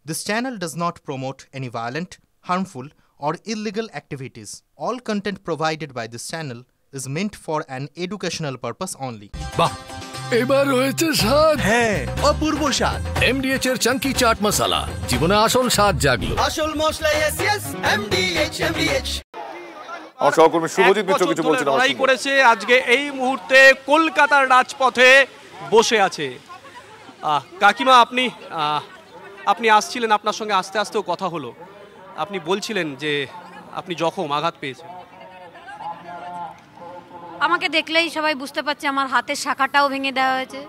This channel does not promote any violent, harmful, or illegal activities. All content provided by this channel is meant for an educational purpose only. বাহ এবার হয়েছে স্বাদ। হ্যাঁ, অপূর্ব স্বাদ। এমডিএচ এর চাঙ্কি চাট মশলা জীবনে আসল স্বাদ জাগলো। আসল মশলা এসএস এমডিএচ। আমার সহকর্মী শুভজিৎ মিত্র কিছু বলছেন। লড়াই করেছে আজকে এই মুহূর্তে কলকাতার রাজপথে বসে আছে। কাকিমা আপনি আসছিলেন, আপনার সঙ্গে আস্তে আস্তেও কথা হলো। আপনি বলছিলেন যে আপনি জখম, আঘাত পেয়েছেন। আমাকে দেখলেই সবাই বুঝতে পারছে আমার হাতের শাখাটাও ভেঙে দেওয়া হয়েছে।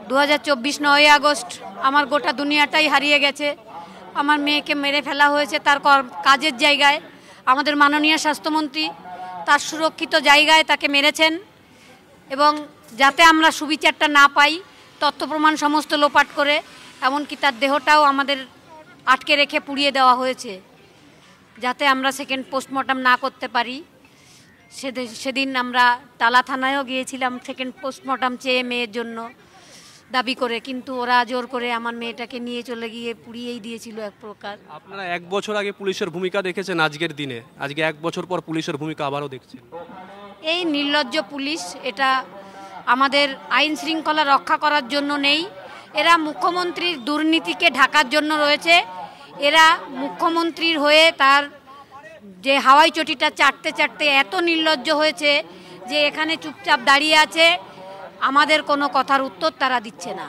2024 9 আগস্ট আমার গোটা দুনিয়াটাই হারিয়ে গেছে। আমার মেয়েকে মেরে ফেলা হয়েছে তার কাজের জায়গায়। আমাদের মাননীয় স্বাস্থ্যমন্ত্রী তার সুরক্ষিত জায়গায় তাকে মেরেছেন এবং যাতে আমরা সুবিচারটা না পাই তথ্য প্রমাণ সমস্ত লোপাট করে এমনকি তার দেহটাও আমাদের আটকে রেখে পুড়িয়ে দেওয়া হয়েছে যাতে আমরা সেকেন্ড পোস্টমর্টম না করতে পারি। সেদিন আমরা টালা থানায়ও গিয়েছিলাম সেকেন্ড পোস্টমর্টম চেয়ে মেয়ের জন্য দাবি করে, কিন্তু ওরা জোর করে আমার মেয়েটাকে নিয়ে চলে গিয়ে পুড়িয়েই দিয়েছিল এক প্রকার। আপনারা 1 বছর আগে পুলিশের ভূমিকা দেখেছেন, আজকের দিনে আজকে 1 বছর পর পুলিশের ভূমিকা আবারও দেখছেন। এই নির্লজ্জ পুলিশ এটা আমাদের আইন শৃঙ্খলা রক্ষা করার জন্য নেই, এরা মুখ্যমন্ত্রীর দুর্নীতিকে ঢাকার জন্য রয়েছে। এরা মুখ্যমন্ত্রীর হয়ে তার যে হাওয়াই চটিটা চাটতে চাটতে এত নির্লজ্জ হয়েছে যে এখানে চুপচাপ দাঁড়িয়ে আছে, আমাদের কোনো কথার উত্তর তারা দিচ্ছে না।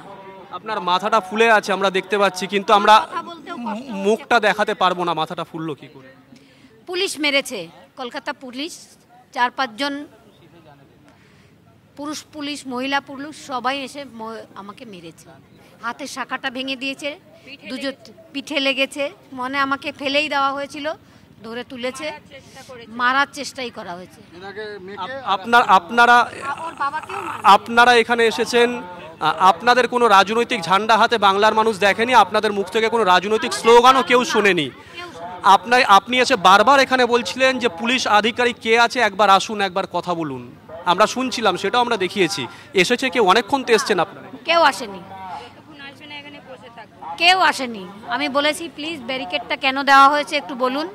আপনার মাথাটা ফুলে আছে আমরা দেখতে পাচ্ছি, কিন্তু আমরা মুখটা দেখাতে পারবো না। মাথাটা ফুললো কি করে? পুলিশ মেরেছে, কলকাতা পুলিশ 4-5 জন পুরুষ পুলিশ, মহিলা পুলিশ সবাই এসে আমাকে মেরেছে। হাতের শাখাটা ভেঙে দিয়েছে, দুজন পিঠে লেগেছে, মনে আমাকে ফেলেই দেওয়া হয়েছিল, ধরে তুলেছে, মারার চেষ্টাই করা হয়েছে। আপনারা এখানে এসেছেন, আপনাদের কোনো রাজনৈতিক ঝান্ডা হাতে বাংলার মানুষ দেখেনি, আপনাদের মুখ থেকে কোনো রাজনৈতিক স্লোগানও কেউ শোনেনি। আপনি এসে বারবার এখানে বলছিলেন যে পুলিশ আধিকারিক কে আছে, একবার আসুন, একবার কথা বলুন। আমরা শুনছিলাম, সেটাও আমরা দেখিয়েছি। এসেছে কেউ? অনেকক্ষণ তো এসছেন আপনারা। কেউ আসেনি, কেউ আসেনি। আমি বলেছি প্লিজ ব্যারিকেডটা কেন দেওয়া হয়েছে একটু বলুন।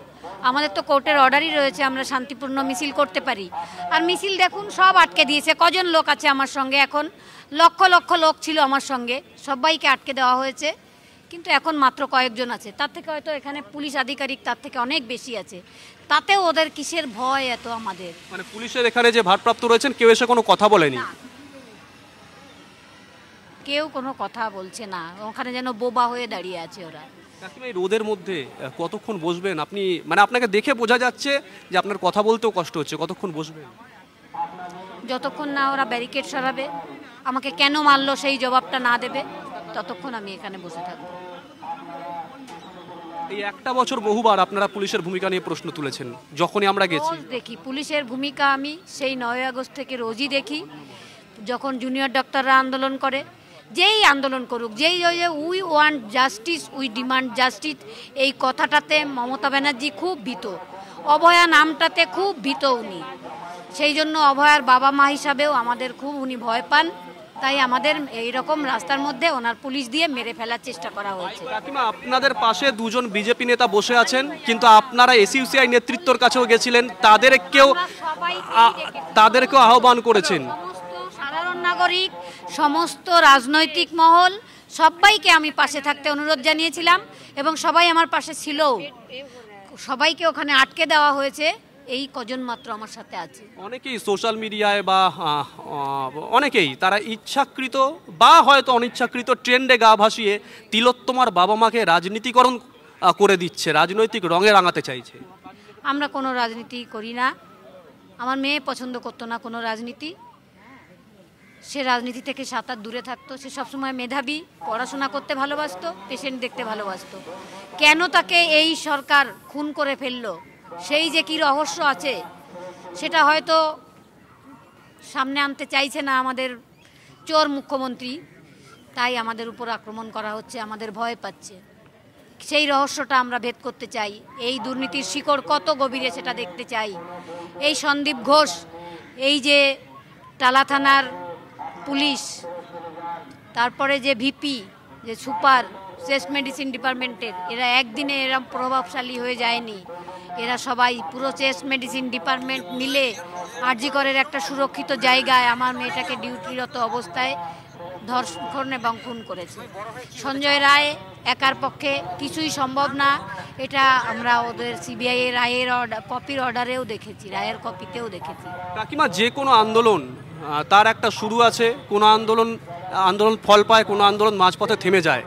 আমাদের তো কোর্টের অর্ডারই রয়েছে আমরা শান্তিপূর্ণ মিছিল করতে পারি, আর মিছিল দেখুন সব আটকে দিয়েছে। কজন লোক আছে আমার সঙ্গে? এখন লক্ষ লক্ষ লোক ছিল আমার সঙ্গে, সবাইকে আটকে দেওয়া হয়েছে, কিন্তু এখন মাত্র কয়েকজন আছে। তার থেকে হয়তো এখানে পুলিশ আধিকারিক তার থেকে অনেক বেশি আছে, তাতেও ওদের কিসের ভয় এত? আমাদের মানে পুলিশের এখানে যে ভারপ্রাপ্ত রয়েছেন কেউ এসে কোনো কথা বলেনি? কেউ কোনো কথা বলছে না, ওখানে যেন বোবা হয়ে দাঁড়িয়ে আছে ওরা। কাকিমা, এই রোদের মধ্যে কতক্ষণ বসবেন আপনি? মানে আপনাকে দেখে বোঝা যাচ্ছে যে আপনার কথা বলতেও কষ্ট হচ্ছে। কতক্ষণ বসবেন? যতক্ষণ না ওরা ব্যারিকেড সরাবে, আমাকে কেন মারলো সেই জবাবটা না দেবে, ততক্ষণ আমি এখানে বসে থাকবো। এই 1 বছর বহুবার আপনারা পুলিশের ভূমিকা নিয়ে প্রশ্ন তুলেছেন। যখনই আমরা গেছি দেখি পুলিশের ভূমিকা, আমি সেই 9 আগস্ট থেকে রোজই দেখি। যখন জুনিয়র ডক্টররা আন্দোলন করে, যেই আন্দোলন করুক, যেই we want justice, we demand justice, এই কথাটাতে মমতা ব্যানার্জি খুব ভীত, অভয়া নামটাতে খুব ভীত উনি। সেই জন্য অভয়ার বাবা মা হিসাবেও আমাদের খুব উনি ভয় পান, তাই আমাদের এইরকম রাস্তার মধ্যে ওনার পুলিশ দিয়ে মেরে ফেলার চেষ্টা করা হয়েছে। কাকিমা, আপনাদের পাশে 2 জন বিজেপি নেতা বসে আছেন, কিন্তু আপনারা এসইউসিআই নেতৃত্বর কাছেও গেছিলেন, তাদেরকেও আহ্বান করেছেন। সাধারণ নাগরিক, সমস্ত রাজনৈতিক মহল, সবাইকে আমি পাশে থাকতে অনুরোধ জানিয়েছিলাম এবং সবাই আমার পাশে ছিল। সবাইকে ওখানে আটকে দেওয়া হয়েছে, এই কজন মাত্র আমার সাথে আছে। অনেকেই সোশ্যাল মিডিয়ায় বা অনেকেই তারা ইচ্ছাকৃত বা হয়তো অনিচ্ছাকৃত ট্রেন্ডে গা ভাসিয়ে তিলোত্তমার বাবা মাকে রাজনীতিকরণ করে দিচ্ছে, রাজনৈতিক রঙে রাঙাতে চাইছে। আমরা কোনো রাজনীতি করি না, আমার মেয়ে পছন্দ করতো না কোনো রাজনীতি, সে রাজনীতি থেকে 7 হাত দূরে থাকতো। সে সবসময় মেধাবী, পড়াশোনা করতে ভালোবাসতো, পেশেন্ট দেখতে ভালোবাসতো। কেন তাকে এই সরকার খুন করে ফেললো, সেই যে কি রহস্য আছে সেটা হয়তো সামনে আনতে চাইছে না আমাদের চোর মুখ্যমন্ত্রী, তাই আমাদের উপর আক্রমণ করা হচ্ছে, আমাদের ভয় পাচ্ছে। সেই রহস্যটা আমরা ভেদ করতে চাই, এই দুর্নীতির শিকড় কত গভীরে সেটা দেখতে চাই। এই সন্দীপ ঘোষ, এই যে টালা থানার পুলিশ, তারপরে যে ভিপি, যে সুপার, চেস্ট মেডিসিন ডিপার্টমেন্টের, এরা একদিনে এরম প্রভাবশালী হয়ে যায়নি। এরা সবাই পুরো চেস্ট মেডিসিন ডিপার্টমেন্ট মিলে আরজি করের একটা সুরক্ষিত জায়গায় আমার মেয়েটাকে ডিউটিরত অবস্থায় ধর্ষণ এবং খুন করেছে। সঞ্জয় রায় একার পক্ষে কিছুই সম্ভব না, এটা আমরা ওদের সিবিআই এর রায়ের কপির অর্ডারেও দেখেছি, রায়ের কপিতেও দেখেছি। কাকিমা, যে কোনো আন্দোলন তার একটা শুরু আছে, কোনো আন্দোলন ফল পায়, কোনো আন্দোলন মাঝপথে থেমে যায়।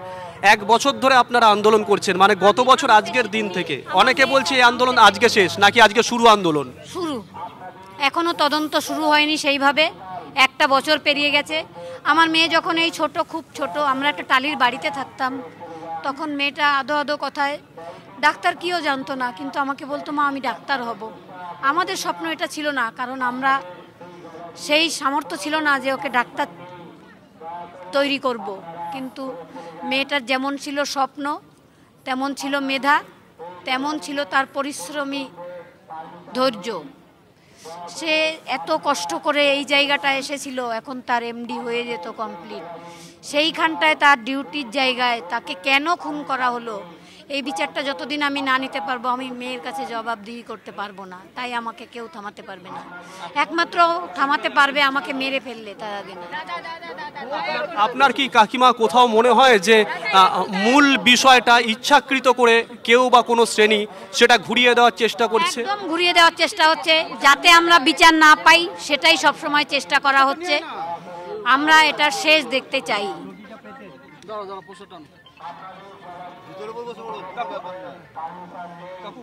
1 বছর ধরে আপনারা আন্দোলন করছেন, মানে গত বছর আজকের দিন থেকে। অনেকে বলছে এই আন্দোলন আজকে শেষ, নাকি আজকে শুরু আন্দোলন? শুরু, এখনো তদন্ত শুরু হয়নি সেইভাবে। 1 বছর পেরিয়ে গেছে। আমার মেয়ে যখন এই ছোট, খুব ছোট, আমরা একটা টালির বাড়িতে থাকতাম, তখন মেয়েটা আদো আদো কথায় ডাক্তার কিও জানতো না, কিন্তু আমাকে বলতো মা আমি ডাক্তার হব। আমাদের স্বপ্ন এটা ছিল না, কারণ আমরা সেই সামর্থ্য ছিল না যে ওকে ডাক্তার তৈরি করব। কিন্তু মেয়েটার যেমন ছিল স্বপ্ন, তেমন ছিল মেধা, তেমন ছিল তার পরিশ্রমী ধৈর্য। সে এত কষ্ট করে এই জায়গাটা এসেছিল, এখন তার এমডি হয়ে যেত কমপ্লিট। সেইখানটায় তার ডিউটির জায়গায় তাকে কেন খুন করা হলো, এই বিচারটা যতদিন আমি না নিতে পারবো আমি মেয়ের কাছে জবাবদিহি করতে পারবো না। তাই আমাকে কেউ থামাতে পারবে না, একমাত্র থামাতে পারবে আমাকে মেরে ফেললে, তার আগে না। আপনার কি কাকিমা কোথাও মনে হয় যে মূল বিষয়টা ইচ্ছাকৃত করে কেউ বা কোনো শ্রেণী সেটা ঘুরিয়ে দেওয়ার চেষ্টা করছে? একদম ঘুরিয়ে দেওয়ার চেষ্টা হচ্ছে, যাতে আমরা বিচার না পাই, সেটাই সবসময় চেষ্টা করা হচ্ছে। আমরা এটা শেষ দেখতে চাই।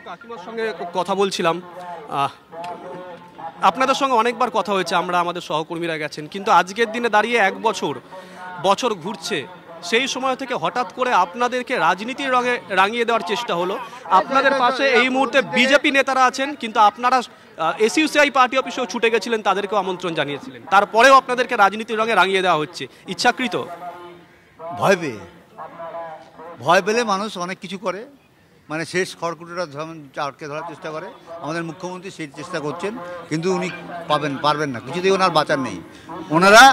কাকিমার সঙ্গে কথা বলছিলাম, আপনাদের সঙ্গে অনেকবার কথা হয়েছে, আমরা আমাদের সহকর্মীরা গেছেন, কিন্তু আজকের দিনে দাঁড়িয়ে 1 বছর ঘুরছে, সেই সময় থেকে হঠাৎ করে আপনাদেরকে রাজনীতির রঙে রাঙিয়ে দেওয়ার চেষ্টা হলো। আপনাদের পাশে এই মুহূর্তে বিজেপি নেতারা আছেন, কিন্তু আপনারা এসইউসিআই পার্টি অফিসেও ছুটে গেছিলেন, তাদেরকেও আমন্ত্রণ জানিয়েছিলেন, তারপরেও আপনাদেরকে রাজনীতির রঙে রাঙিয়ে দেওয়া হচ্ছে। ইচ্ছাকৃত? ভয় পেলে মানুষ অনেক কিছু করে, মানে শেষ খড়কুটোটা আটকে ধরার চেষ্টা করে। আমাদের মুখ্যমন্ত্রী সেই চেষ্টা করছেন, কিন্তু উনি পারবেন না, কিছুতেই ওনার বাঁচার নেই। ওনারা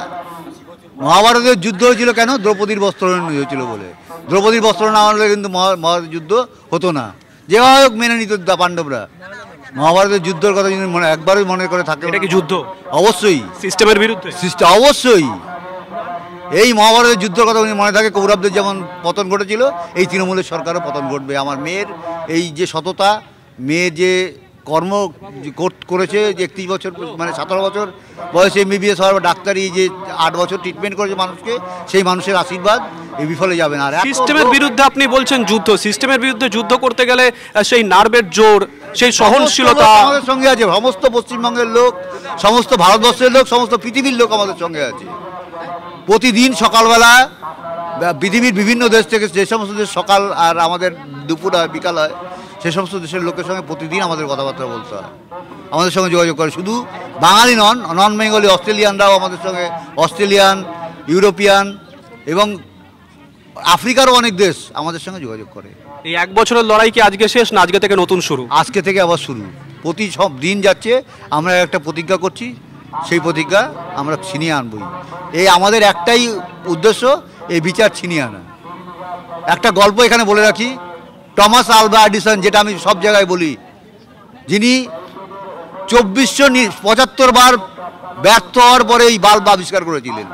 মহাভারতের যুদ্ধ হয়েছিল কেন? দ্রৌপদীর বস্ত্রহরণ হয়েছিল বলে। দ্রৌপদীর বস্ত্র না হলে কিন্তু মহাভারতের যুদ্ধ হতো না। যেভাবে হোক মেনে নিত পাণ্ডবরা। মহাভারতের যুদ্ধের কথা যদি একবারই মনে করে থাকে, এটা কি যুদ্ধ? অবশ্যই সিস্টেমের বিরুদ্ধে। অবশ্যই এই মহাভারতের যুদ্ধের কথা উনি মনে থাকে। কৌরবদের যেমন পতন ঘটেছিল, এই তৃণমূলের সরকারও পতন ঘটবে। আমার মেয়ের এই যে সততা, মেয়ে যে কর্ম করেছে, যে 31 বছর মানে 17 বছর বয়সে MBBS হওয়ার, ডাক্তারি যে 8 বছর ট্রিটমেন্ট করেছে মানুষকে, সেই মানুষের আশীর্বাদ এই বিফলে যাবে না। আর সিস্টেমের বিরুদ্ধে আপনি বলছেন যুদ্ধ, সিস্টেমের বিরুদ্ধে যুদ্ধ করতে গেলে সেই নার্ভের জোর, সেই সহনশীলতা আমাদের সঙ্গে আছে। সমস্ত পশ্চিমবঙ্গের লোক, সমস্ত ভারতবর্ষের লোক, সমস্ত পৃথিবীর লোক আমাদের সঙ্গে আছে। প্রতিদিন সকালবেলা পৃথিবীর বিভিন্ন দেশ থেকে, যে সমস্ত দেশ সকাল আর আমাদের দুপুর হয়, বিকাল হয়, সে সমস্ত দেশের লোকের সঙ্গে প্রতিদিন আমাদের কথাবার্তা বলতে হয়, আমাদের সঙ্গে যোগাযোগ করে। শুধু বাঙালি নন বেঙ্গলি অস্ট্রেলিয়ানরাও আমাদের সঙ্গে, অস্ট্রেলিয়ান, ইউরোপিয়ান এবং আফ্রিকারও অনেক দেশ আমাদের সঙ্গে যোগাযোগ করে। এই 1 বছরের লড়াই কি আজকে শেষ, না আজকে থেকে নতুন শুরু? আজকে থেকে আবার শুরু। প্রতি সব দিন যাচ্ছে, আমরা একটা প্রতিজ্ঞা করছি, সেই প্রতিজ্ঞা আমরা ছিনিয়ে আনবই। এই আমাদের একটাই উদ্দেশ্য, এই বিচার ছিনিয়ে আনা। একটা গল্প এখানে বলে রাখি, টমাস আলভা এডিসন, যেটা আমি সব জায়গায় বলি, যিনি 2475 বার ব্যর্থ হওয়ার পরে এই বাল্ব আবিষ্কার করেছিলেন।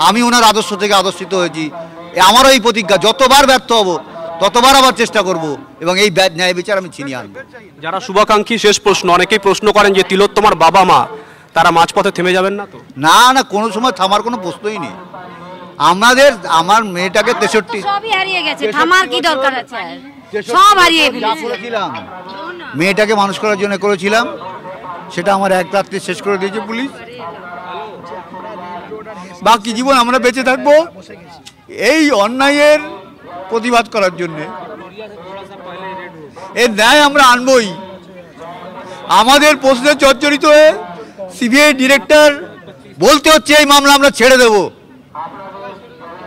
আমি ওনার আদর্শ থেকে আদর্শিত হয়েছি। আমারও এই প্রতিজ্ঞা, যতবার ব্যর্থ হব ততবার আবার চেষ্টা করব এবং এই ন্যায় বিচার আমি ছিনিয়ে আনবো। যারা শুভাকাঙ্ক্ষী, শেষ প্রশ্ন, অনেকেই প্রশ্ন করেন যে তিলোত্তমার বাবা মা তারা মাঝপথে থেমে যাবেন না তো? না, কোনো সময় থামার কোনো প্রশ্নই নেই। আমার মেয়েটাকে 63 সবই হারিয়ে গেছে, থামার কি দরকার আছে? সব হারিয়ে ফেলেছিলাম। মেয়েটাকে মানুষ করার জন্য করেছিলাম, সেটা আমার এক রাত্রে শেষ করে দিয়েছে পুলিশ। বাকি জীবন আমরা বেঁচে থাকবো এই অন্যায়ের প্রতিবাদ করার জন্যে। এর ন্যায় আমরা আনবই। আমাদের প্রশ্নে জর্জরিত হয়ে সিবিআই ডিরেক্টর বলতে হচ্ছে এই মামলা আমরা ছেড়ে দেব।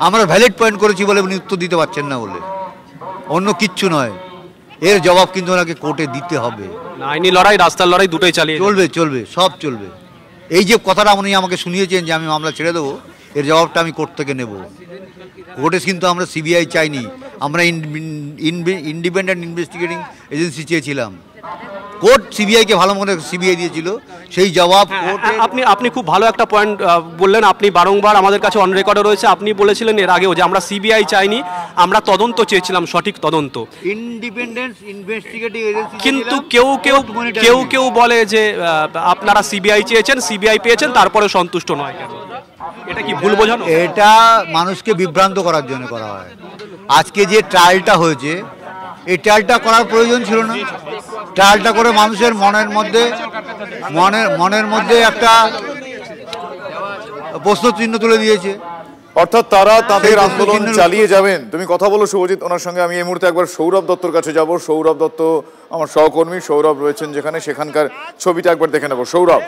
আমরা ভ্যালিড পয়েন্ট করেছি বলে উনি উত্তর দিতে পারছেন না বলে, অন্য কিচ্ছু নয়। এর জবাব কিন্তু ওনাকে কোর্টে দিতে হবে। আইনি লড়াই, রাস্তার লড়াই দুটোই চালিয়ে চলবে, সব চলবে। এই যে কথাটা উনি আমাকে শুনিয়েছেন যে আমি মামলা ছেড়ে দেবো, এর জবাবটা আমি কোর্ট থেকে নেব। কোর্টে কিন্তু আমরা সিবিআই চাইনি, আমরা ইন্ডিপেন্ডেন্ট ইনভেস্টিগেটিং এজেন্সি চেয়েছিলাম। কোর্ট সিবিআইকে ভালো মনে সিবিআই দিয়েছিল, সেই জবাব আপনি খুব ভালো একটা পয়েন্ট বললেন। আপনি বারংবার আমাদের কাছে অন রেকর্ডে রয়েছে, আপনি বলেছিলেন এর আগেও যে আমরা সিবিআই চাইনি, আমরা তদন্ত চেয়েছিলাম, সঠিক তদন্ত, ইন্ডিপেন্ডেন্ট ইনভেস্টিগেটিং এজেন্সি। কিন্তু কেউ বলে যে আপনারা সিবিআই চেয়েছেন, সিবিআই পেয়েছেন, তারপরে সন্তুষ্ট নয় কেন? এটা কি ভুল বোঝানো? এটা মানুষকে বিভ্রান্ত করার জন্য করা হয়। আজকে যে ট্রায়ালটা হয়েছে, এই ট্রায়ালটা করার প্রয়োজন ছিল না। ট্রায়ালটা করে মানুষের মনের মধ্যে একটা প্রশ্ন চিহ্ন তুলে দিয়েছে। অর্থাৎ তারা তাদের আন্দোলন চালিয়ে যাবেন। তুমি কথা বলো শুভজিৎ ওনার সঙ্গে। আমি এই মুহূর্তে একবার সৌরভ দত্তর কাছে যাব। সৌরভ দত্ত আমার সহকর্মী, সৌরভ রয়েছেন যেখানে, সেখানকার ছবিটা একবার দেখে নেব। সৌরভ,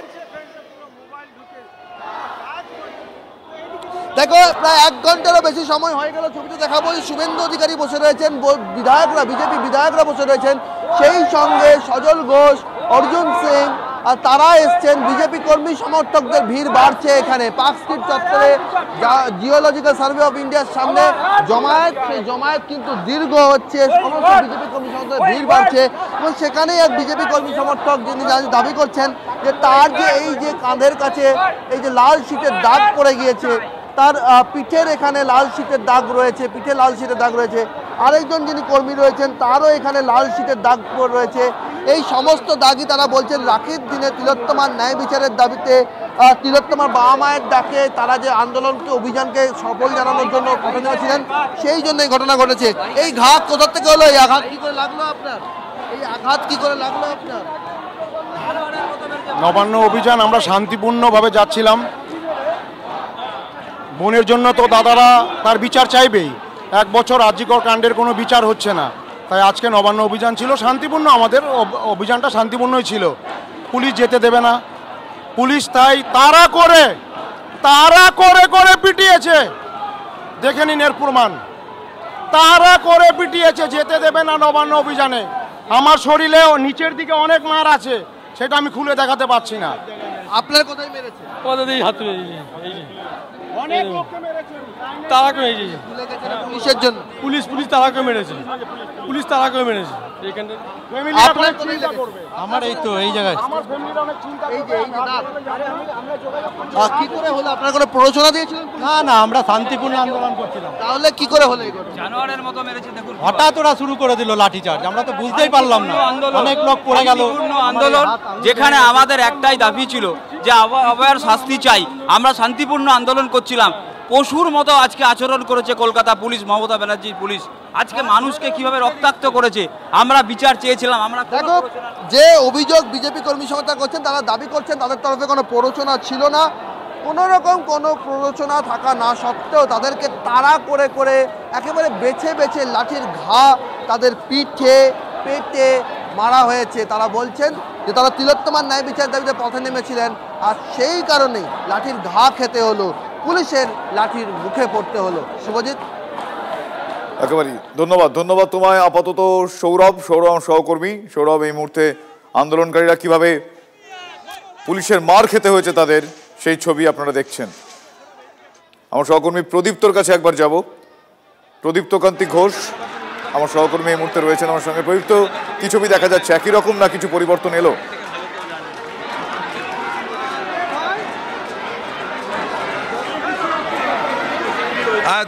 দেখো প্রায় 1 ঘন্টারও বেশি সময় হয়ে গেল। ছবিতে দেখাবো শুভেন্দু অধিকারী বসে রয়েছেন, বিধায়করা, বিজেপি বিধায়করা বসে রয়েছেন, সেই সঙ্গে সজল ঘোষ, অর্জুন সিং, আর তারা এসছেন। বিজেপি কর্মী সমর্থকদের ভিড় বাড়ছে এখানে পার্ক স্ট্রিট চত্বরে, জিওলজিক্যাল সার্ভে অফ ইন্ডিয়ার সামনে জমায়েত। সেই জমায়েত কিন্তু দীর্ঘ হচ্ছে, সমস্ত বিজেপি কর্মী সমর্থকদের ভিড় বাড়ছে এবং সেখানেই এক বিজেপি কর্মী সমর্থক যিনি দাবি করছেন যে তার যে এই যে কাঁধের কাছে এই যে লাল শীটের দাগ পড়ে গিয়েছে, তার পিঠের এখানে লাল শীটের দাগ রয়েছে, পিঠে লাল শীটের দাগ রয়েছে। আরেকজন যিনি কর্মী রয়েছেন তারও এখানে লাল শীটের দাগ রয়েছে। এই সমস্ত দাগই তারা বলছেন রাখির দিনে তিলোত্তমার ন্যায় বিচারের দাবিতে, তিলোত্তমার বাবা মায়ের ডাকে তারা যে আন্দোলনকে, অভিযানকে সফল জানানোর জন্য কথা নিয়েছিলেন, সেই জন্য এই ঘটনা ঘটেছে। এই ঘাত কোথা থেকে হলো? এই আঘাত কি করে লাগলো আপনার? এই আঘাত কি করে লাগলো আপনার? নবান্ন অভিযান আমরা শান্তিপূর্ণভাবে যাচ্ছিলাম। বোনের জন্য তো দাদারা তার বিচার চাইবেই। 1 বছর আরজিকর কাণ্ডের কোনো বিচার হচ্ছে না, তাই আজকে নবান্ন অভিযান ছিল শান্তিপূর্ণ। আমাদের অভিযানটা শান্তিপূর্ণই ছিল। পুলিশ যেতে দেবে না, পুলিশ তাই তাড়া করে পিটিয়েছে। দেখে নিন এর প্রমাণ, তাড়া করে পিটিয়েছে, যেতে দেবে না নবান্ন অভিযানে। আমার শরীরে নিচের দিকে অনেক মার আছে, সেটা আমি খুলে দেখাতে পারছি না। আপনার কোথায় মেরেছে? হাত অনেক লোককে মেরেছে, তাড়া করে পুলিশের জন্য। পুলিশ তাড়া করে মেরেছে, পুলিশ তাড়া করে মেরেছে। আমার এই তো এই জায়গায় কি করে হলো? আপনারা কোনো প্ররোচনা দিয়েছিলেন? না, আমরা শান্তিপূর্ণ আন্দোলন করছিলাম। তাহলে কি করে হলো? জানোয়ারের মতো মেরেছে। দেখুন, হঠাৎ ওরা শুরু করে দিল লাঠিচার্জ, আমরা তো বুঝতেই পারলাম না। অনেক লোক পড়ে গেল। আন্দোলন যেখানে আমাদের একটাই দাবি ছিল যে অভয়ার শাস্তি চাই, আমরা শান্তিপূর্ণ আন্দোলন করছিলাম। পশুর মতো আজকে আচরণ করেছে কলকাতা পুলিশ, মমতা ব্যানার্জির পুলিশ। আজকে মানুষকে কিভাবে রক্তাক্ত করেছে, আমরা বিচার চেয়েছিলাম। আমরা দেখো, যে অভিযোগ বিজেপি কর্মী সমর্থক করছেন, তারা দাবি করছেন তাদের তরফে কোনো প্ররোচনা ছিল না। কোনো রকম কোনো প্ররোচনা থাকা না সত্ত্বেও তাদেরকে তাড়া করে একেবারে বেছে লাঠির ঘা তাদের পিঠে, পেটে মারা হয়েছে। তারা বলছেন যে তারা তিলোত্তমার ন্যায় বিচার দাবিতে পথে নেমেছিলেন, আর সেই কারণেই লাঠির ঘা খেতে হলো, পুলিশের লাঠির মুখে পড়তে হলো। শুভজিৎ, একেবারেই ধন্যবাদ তোমায়। আপাতত সৌরভ সহকর্মী। সৌরভ, এই মুহূর্তে আন্দোলনকারীরা কিভাবে পুলিশের মার খেতে হয়েছে তাদের, সেই ছবি আপনারা দেখছেন। আমার সহকর্মী প্রদীপ্তর কাছে একবার যাব। প্রদীপ্ত কান্তি ঘোষ আমার সহকর্মী এই মুহূর্তে রয়েছেন আমার সঙ্গে। প্রদীপ্ত, কি ছবি দেখা যাচ্ছে? একই রকম না কিছু পরিবর্তন এলো?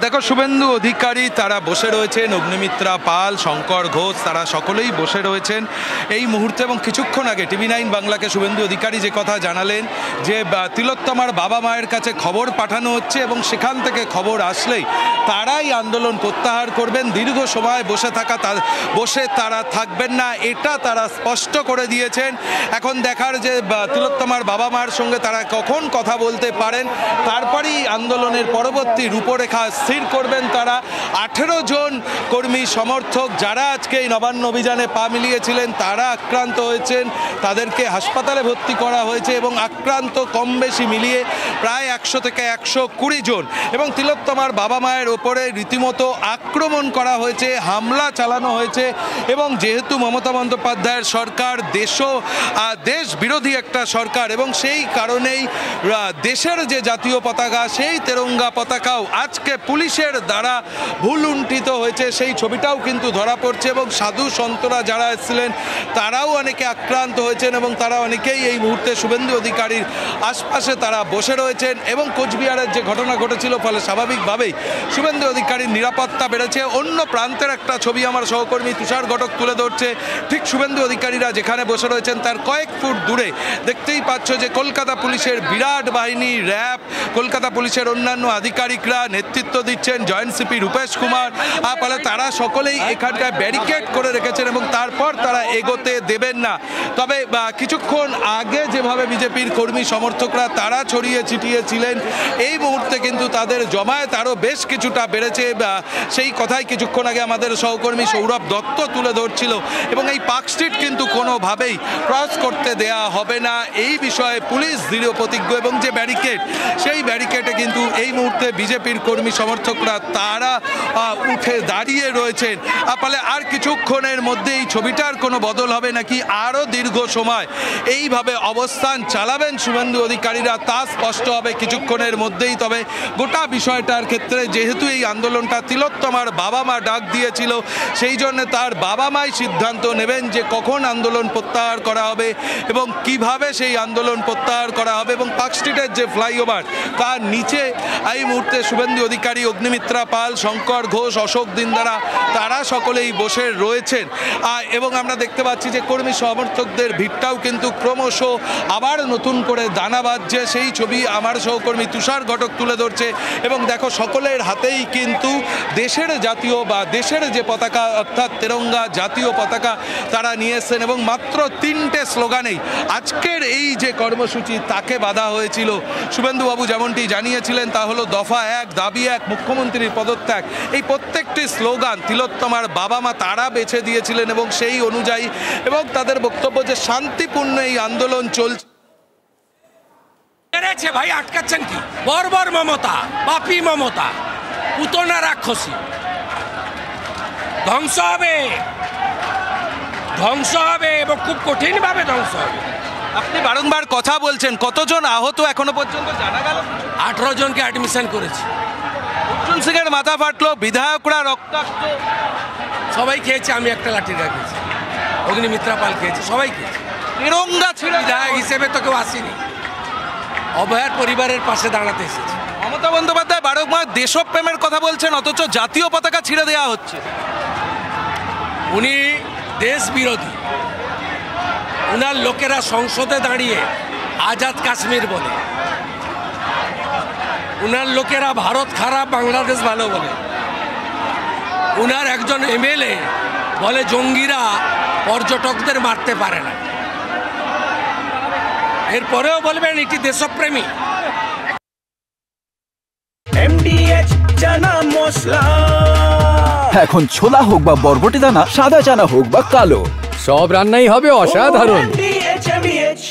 দেখো, শুভেন্দু অধিকারী তারা বসে রয়েছেন, অগ্নিমিত্রা পাল, শঙ্কর ঘোষ, তারা সকলেই বসে রয়েছেন এই মুহূর্তে। এবং কিছুক্ষণ আগে TV9 বাংলাকে শুভেন্দু অধিকারী যে কথা জানালেন যে তিলোত্তমার বাবা মায়ের কাছে খবর পাঠানো হচ্ছে এবং সেখান থেকে খবর আসলেই তারাই আন্দোলন প্রত্যাহার করবেন। দীর্ঘ সময় বসে তারা থাকবেন না, এটা তারা স্পষ্ট করে দিয়েছেন। এখন দেখার যে তিলোত্তমার বাবা মায়ের সঙ্গে তারা কখন কথা বলতে পারেন, তারপরেই আন্দোলনের পরবর্তী রূপরেখা স্থির করবেন তারা। 18 জন কর্মী সমর্থক যারা আজকে এই নবান্ন অভিযানে পা মিলিয়েছিলেন তারা আক্রান্ত হয়েছেন, তাদেরকে হাসপাতালে ভর্তি করা হয়েছে এবং আক্রান্ত কম বেশি মিলিয়ে প্রায় 100 থেকে 120 জন। এবং তিলোত্তমার বাবা মায়ের ওপরে রীতিমতো আক্রমণ করা হয়েছে, হামলা চালানো হয়েছে। এবং যেহেতু মমতা বন্দ্যোপাধ্যায়ের সরকার দেশ বিরোধী একটা সরকার, এবং সেই কারণেই দেশের যে জাতীয় পতাকা, সেই তেরঙ্গা পতাকাও আজকে পুলিশের দ্বারা ভুল লুণ্ঠিত হয়েছে সেই ছবিটাও কিন্তু ধরা পড়ছে এবং সাধু সন্তরা যারা এসেছিলেন তারাও অনেকে আক্রান্ত হয়েছেন এবং তারা অনেকেই এই মুহূর্তে শুভেন্দু অধিকারীর আশপাশে তারা বসে রয়েছেন এবং কোচবিহারের যে ঘটনা ঘটেছিল ফলে স্বাভাবিকভাবেই শুভেন্দু অধিকারীর নিরাপত্তা বেড়েছে। অন্য প্রান্তের একটা ছবি আমার সহকর্মী তুষার ঘটক তুলে ধরছে, ঠিক শুভেন্দু অধিকারীরা যেখানে বসে রয়েছেন তার কয়েক ফুট দূরে দেখতেই পাচ্ছ যে কলকাতা পুলিশের বিরাট বাহিনী, র্যাব, কলকাতা পুলিশের অন্যান্য আধিকারিকরা নেতৃত্ব দিচ্ছেন, জয়েন্ট সিপি রূপেশ কুমার, ফলে তারা সকলেই এখানটায় ব্যারিকেড করে রেখেছেন এবং তারপর তারা এগোতে দেবেন না। তবে কিছুক্ষণ আগে যেভাবে বিজেপির কর্মী সমর্থকরা তারা ছড়িয়ে ছিটিয়ে ছিলেন, এই মুহূর্তে কিন্তু তাদের জমায়েত আরও বেশ কিছুটা বেড়েছে। সেই কথাই কিছুক্ষণ আগে আমাদের সহকর্মী সৌরভ দত্ত তুলে ধরছিল এবং এই পার্ক স্ট্রিট কিন্তু কোনোভাবেই ক্রস করতে দেয়া হবে না, এই বিষয়ে পুলিশ দৃঢ় প্রতিজ্ঞ এবং যে ব্যারিকেড সেই ব্যারিকেডে কিন্তু এই মুহূর্তে বিজেপির কর্মী সমর্থকরা তারা উঠে দাঁড়িয়ে রয়েছেন। ফলে আর কিছুক্ষণের মধ্যে এই ছবিটার কোনো বদল হবে নাকি আরও দীর্ঘ সময় এইভাবে অবস্থান চালাবেন শুভেন্দু অধিকারীরা তা স্পষ্ট হবে কিছুক্ষণের মধ্যেই। তবে গোটা বিষয়টার ক্ষেত্রে যেহেতু এই আন্দোলনটা তিলোত্তমার বাবা মা ডাক দিয়েছিল, সেই জন্য তার বাবা মাই সিদ্ধান্ত নেবেন যে কখন আন্দোলন প্রত্যাহার করা হবে এবং কিভাবে সেই আন্দোলন প্রত্যাহার করা হবে। এবং পার্ক স্ট্রিটের যে ফ্লাইওভার তার নিচে এই মুহূর্তে শুভেন্দু অধিকারী, অগ্নিমিত্রা পাল, শঙ্কর ঘোষ, অশোক দিনদারা তারা সকলেই বসে রয়েছেন এবং আমরা দেখতে পাচ্ছি যে কর্মী সমর্থকদের ভিড়টাও কিন্তু ক্রমশ আবার নতুন করে দানা বাঁধছে, সেই ছবি আমার সহকর্মী তুষার ঘটক তুলে ধরছে। এবং দেখো সকলের হাতেই কিন্তু দেশের জাতীয় বা দেশের যে পতাকা অর্থাৎ তেরঙ্গা জাতীয় পতাকা তারা নিয়ে এসছেন এবং মাত্র 3টে স্লোগানেই আজকের এই যে কর্মসূচি তাকে বাধা হয়েছিল। শুভেন্দুবাবু যেমনটি জানিয়েছিলেন তা হলো দফা 1, দাবি 1, মুখ্যমন্ত্রীর পদত্যাগ। এই প্রত্যেকটি স্লোগান তিলোত্তমার বাবা মা তারা বেছে দিয়েছিলেন এবং সেই অনুযায়ী এবং তাদের বক্তব্য যে শান্তিপূর্ণ এই আন্দোলন চলছে। ভাই আটকাচ্ছেন কি? বর্বর মমতা, পাপী মমতা, পুতনা রাক্ষসী, ধ্বংস হবে, ধ্বংস হবে এবং খুব কঠিন ভাবে ধ্বংস হবে। আপনি বারংবার কথা বলছেন, কতজন আহত এখনো পর্যন্ত জানা গেল? 18 জনকে অ্যাডমিশন করেছি। অর্জুন সিং এর মাথা ফাটলো, বিধায়করা রক্তাক্ত, সবাই খেয়েছে, আমি একটা লাঠি রাখেছি, অগ্নিমিত্রা পাল খেয়েছে, সবাই খেয়েছে। তিরঙ্গা ছিল বিধায়ক হিসেবে তো কেউ আসেনি, অভয়ার পরিবারের পাশে দাঁড়াতে এসেছে। মমতা বন্দ্যোপাধ্যায় বারংবার দেশপ্রেমের কথা বলছেন অথচ জাতীয় পতাকা ছিঁড়ে দেওয়া হচ্ছে। উনি দেশ বিরোধী, উনার লোকেরা সংসদে দাঁড়িয়ে আজাদ কাশ্মীর বলে, উনার লোকেরা ভারত খারাপ বাংলাদেশ ভালো বলে, উনার একজন এমএলএ বলে জঙ্গিরা পর্যটকদের মারতে পারে না, এরপরেও বলবেন এটি দেশপ্রেমী। MDH চানা মশলা, এখন ছোলা হোক বা বরবটি দানা, সাদা চানা হোক বা কালো, সব রান্নাই হবে অসাধারণ। MDH